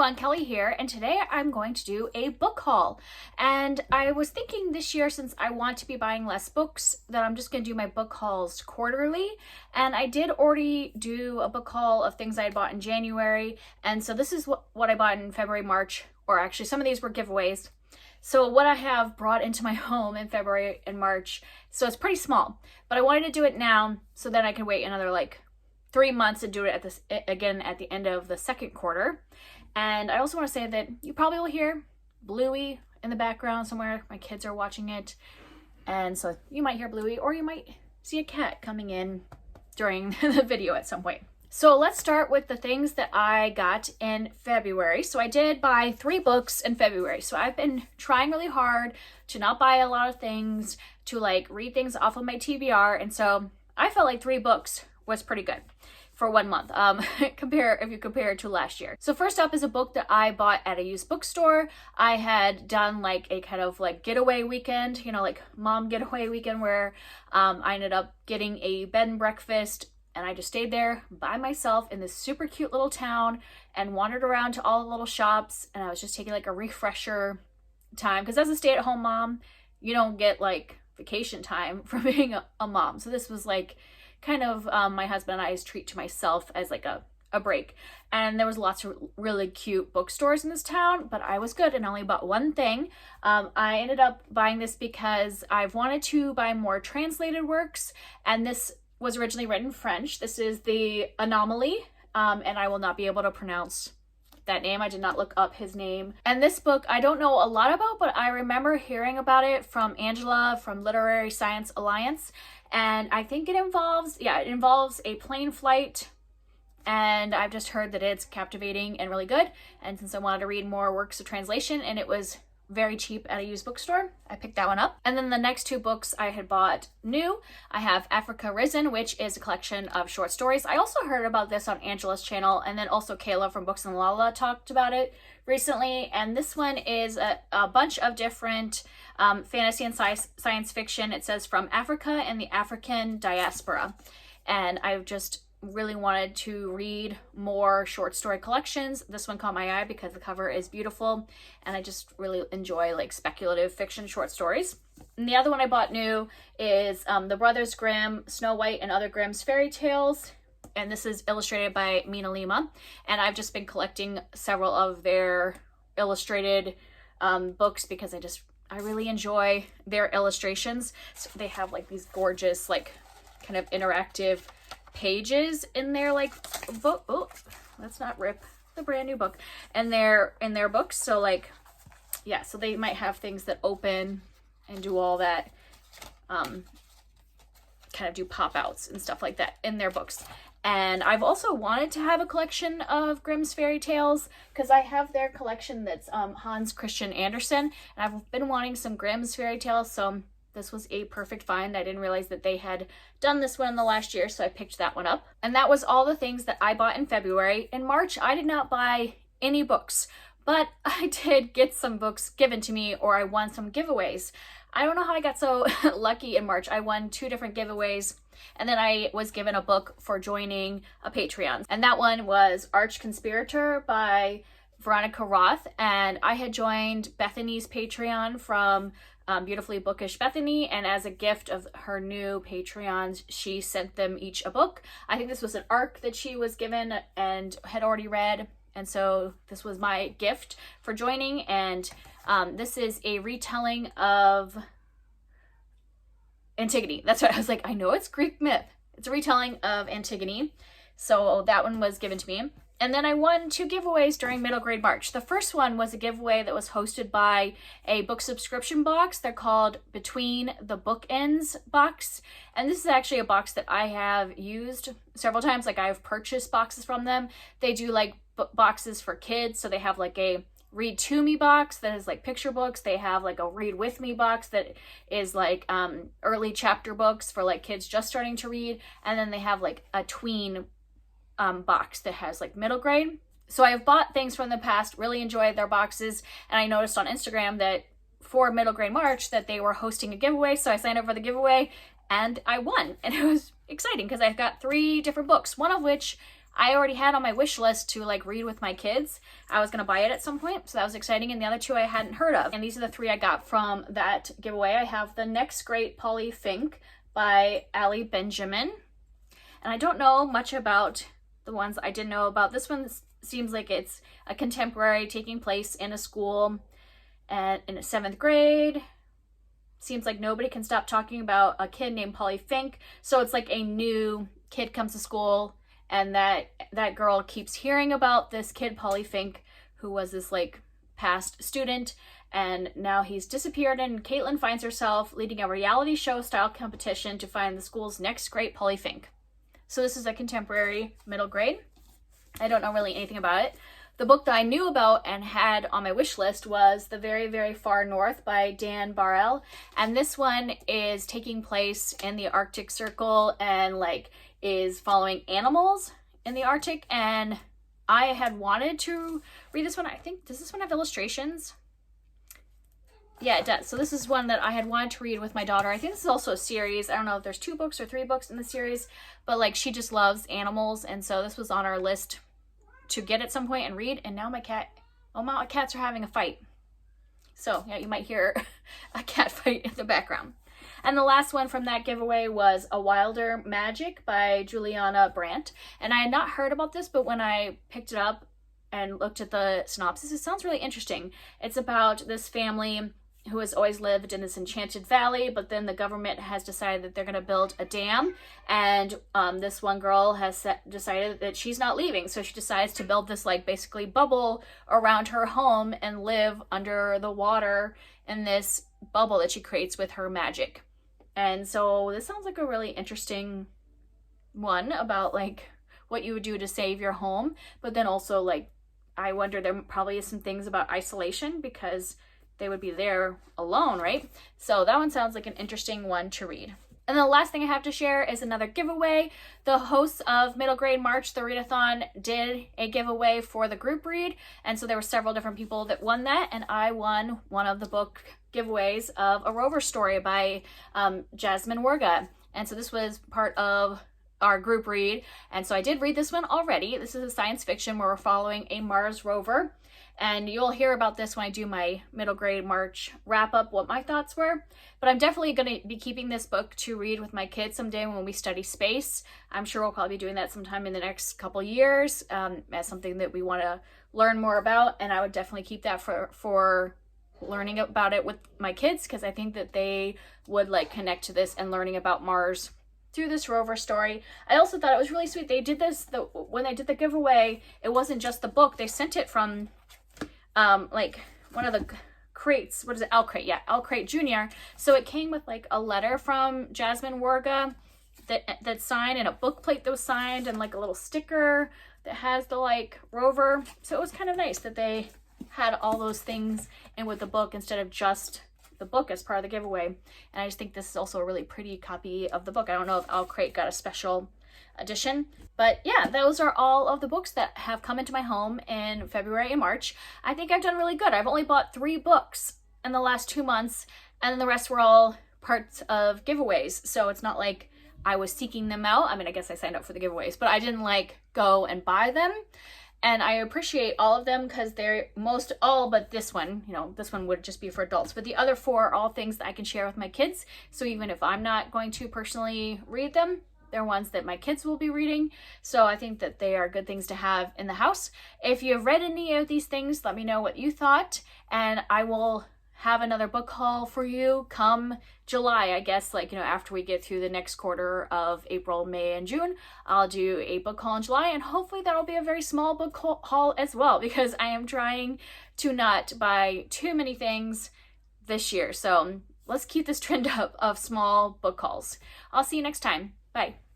everyone, Kelly here, and today I'm going to do a book haul. And I was thinking this year, since I want to be buying less books, that I'm just going to do my book hauls quarterly. And I did already do a book haul of things I had bought in January, and so this is what I bought in February, March, or actually some of these were giveaways. So what I have brought into my home in February and March, so it's pretty small, but I wanted to do it now so then I can wait another 3 months and do it again at the end of the second quarter. And I also want to say that you probably will hear Bluey in the background somewhere. My kids are watching it, and so you might hear Bluey, or you might see a cat coming in during the video at some point. So let's start with the things that I got in February. So I did buy 3 books in February. So I've been trying really hard to not buy a lot of things, to read things off of my TBR, and so I felt like 3 books was pretty good for 1 month, if you compare it to last year. So first up is a book that I bought at a used bookstore. I had done a kind of getaway weekend, mom getaway weekend, where I ended up getting a bed and breakfast, and I just stayed there by myself in this super cute little town and wandered around to all the little shops, and I was just taking a refresher time, because as a stay-at-home mom, you don't get vacation time for being a mom. So this was kind of my husband and I's treat to myself as a break. And there was lots of really cute bookstores in this town, but I was good and only bought one thing. I ended up buying this because I've wanted to buy more translated works, and this was originally written in French. This is the Anomaly, and I will not be able to pronounce that name. I did not look up his name. And this book I don't know a lot about, but I remember hearing about it from Angela from Literary Science Alliance. And I think it involves a plane flight, and I've just heard that it's captivating and really good. And since I wanted to read more works of translation and it was very cheap at a used bookstore, I picked that one up. And then the next 2 books I had bought new. I have Africa Risen, which is a collection of short stories. I also heard about this on Angela's channel, and then also Kayla from Books and Lala talked about it recently. And this one is a bunch of different fantasy and science fiction. It says from Africa and the African diaspora. And I've just really wanted to read more short story collections. This one caught my eye because the cover is beautiful, and I just really enjoy speculative fiction short stories. And the other one I bought new is the Brothers Grimm, Snow White and Other Grimm's Fairy Tales, and this is illustrated by Mina Lima. And I've just been collecting several of their illustrated books because I really enjoy their illustrations. So they have these gorgeous kind of interactive pages in their book. Oh, let's not rip the brand new book. And they're in their books, so yeah, so they might have things that open and do all that kind of do pop outs and stuff like that in their books. And I've also wanted to have a collection of Grimm's Fairy Tales, because I have their collection that's Hans Christian Andersen, and I've been wanting some Grimm's Fairy Tales, so this was a perfect find. I didn't realize that they had done this one in the last year, so I picked that one up. And that was all the things that I bought in February. In March, I did not buy any books, but I did get some books given to me, or I won some giveaways. I don't know how I got so lucky in March. I won 2 different giveaways, and then I was given a book for joining a Patreon. And that one was Arch Conspirator by Veronica Roth, and I had joined Bethany's Patreon from Beautifully Bookish Bethany, and as a gift of her new Patreons, she sent them each a book. I think this was an arc that she was given and had already read, and so this was my gift for joining. And this is a retelling of Antigone. That's what I was I know it's Greek myth. It's a retelling of Antigone, so that one was given to me. And then I won 2 giveaways during middle grade March. The first one was a giveaway that was hosted by a book subscription box. They're called Between the Bookends Box. And this is actually a box that I have used several times. I've purchased boxes from them. They do boxes for kids. So they have a read to me box that is picture books. They have a read with me box that is early chapter books for kids just starting to read. And then they have a tween box that has middle grade. So I've bought things from the past, really enjoyed their boxes, and I noticed on Instagram that for middle grade March that they were hosting a giveaway, so I signed up for the giveaway and I won, and it was exciting because I've got 3 different books, one of which I already had on my wish list to like read with my kids. I was gonna buy it at some point, so that was exciting. And the other two I hadn't heard of. And these are the three I got from that giveaway. I have The Next Great Polly Fink by Allie Benjamin. And I don't know much about the ones I didn't know about. This one seems like it's a contemporary taking place in a school and in a 7th grade. Seems like nobody can stop talking about a kid named Polly Fink. So it's like a new kid comes to school, and that girl keeps hearing about this kid, Polly Fink, who was this like past student, and now he's disappeared, and Caitlin finds herself leading a reality show style competition to find the school's next great Polly Fink. So this is a contemporary middle grade. I don't know really anything about it. The book that I knew about and had on my wish list was The Very, Very Far North by Dan Barrell. And this one is taking place in the Arctic Circle and like is following animals in the Arctic. And I had wanted to read this one. I think, does this one have illustrations? Yeah, it does. So this is one that I had wanted to read with my daughter. I think this is also a series. I don't know if there's 2 books or 3 books in the series, but like she just loves animals. And so this was on our list to get at some point and read. And now my cats are having a fight. So yeah, you might hear a cat fight in the background. And the last one from that giveaway was A Wilder Magic by Juliana Brandt. And I had not heard about this, but when I picked it up and looked at the synopsis, it sounds really interesting. It's about this family who has always lived in this enchanted valley, but then the government has decided that they're going to build a dam, and this one girl has decided that she's not leaving, so she decides to build this like basically bubble around her home and live under the water in this bubble that she creates with her magic. And so this sounds like a really interesting one about like what you would do to save your home, but then also like I wonder there probably is some things about isolation because they would be there alone, right? So that one sounds like an interesting one to read. And the last thing I have to share is another giveaway. The hosts of Middle Grade March, the readathon, did a giveaway for the group read. And so there were several different people that won that. And I won one of the book giveaways of A Rover Story by Jasmine Warga. And so this was part of our group read. And so I did read this one already. This is a science fiction where we're following a Mars rover. And you'll hear about this when I do my middle grade March wrap up, what my thoughts were. But I'm definitely going to be keeping this book to read with my kids someday when we study space. I'm sure we'll probably be doing that sometime in the next couple years as something that we want to learn more about. And I would definitely keep that for learning about it with my kids, because I think that they would like connect to this and learning about Mars through this rover story. I also thought it was really sweet. They did this, when they did the giveaway, it wasn't just the book. They sent it from like one of the crates, what is it, L Crate, yeah, L Crate Junior. So it came with like a letter from Jasmine Warga that signed, and a book plate that was signed, and like a little sticker that has the like rover. So it was kind of nice that they had all those things in with the book instead of just the book as part of the giveaway. And I just think this is also a really pretty copy of the book. I don't know if L Crate got a special edition, but yeah, those are all of the books that have come into my home in February and March. I think I've done really good. I've only bought 3 books in the last 2 months, and then the rest were all parts of giveaways. So it's not like I was seeking them out. I mean, I guess I signed up for the giveaways, but I didn't like go and buy them. And I appreciate all of them because they're most all but this one, you know, this one would just be for adults. But the other 4 are all things that I can share with my kids. So even if I'm not going to personally read them, they're ones that my kids will be reading. So I think that they are good things to have in the house. If you've read any of these things, let me know what you thought. And I will have another book haul for you come July, I guess, like, you know, after we get through the next quarter of April, May, and June, I'll do a book haul in July, and hopefully that'll be a very small book haul as well, because I am trying to not buy too many things this year. So let's keep this trend up of small book hauls. I'll see you next time. Bye.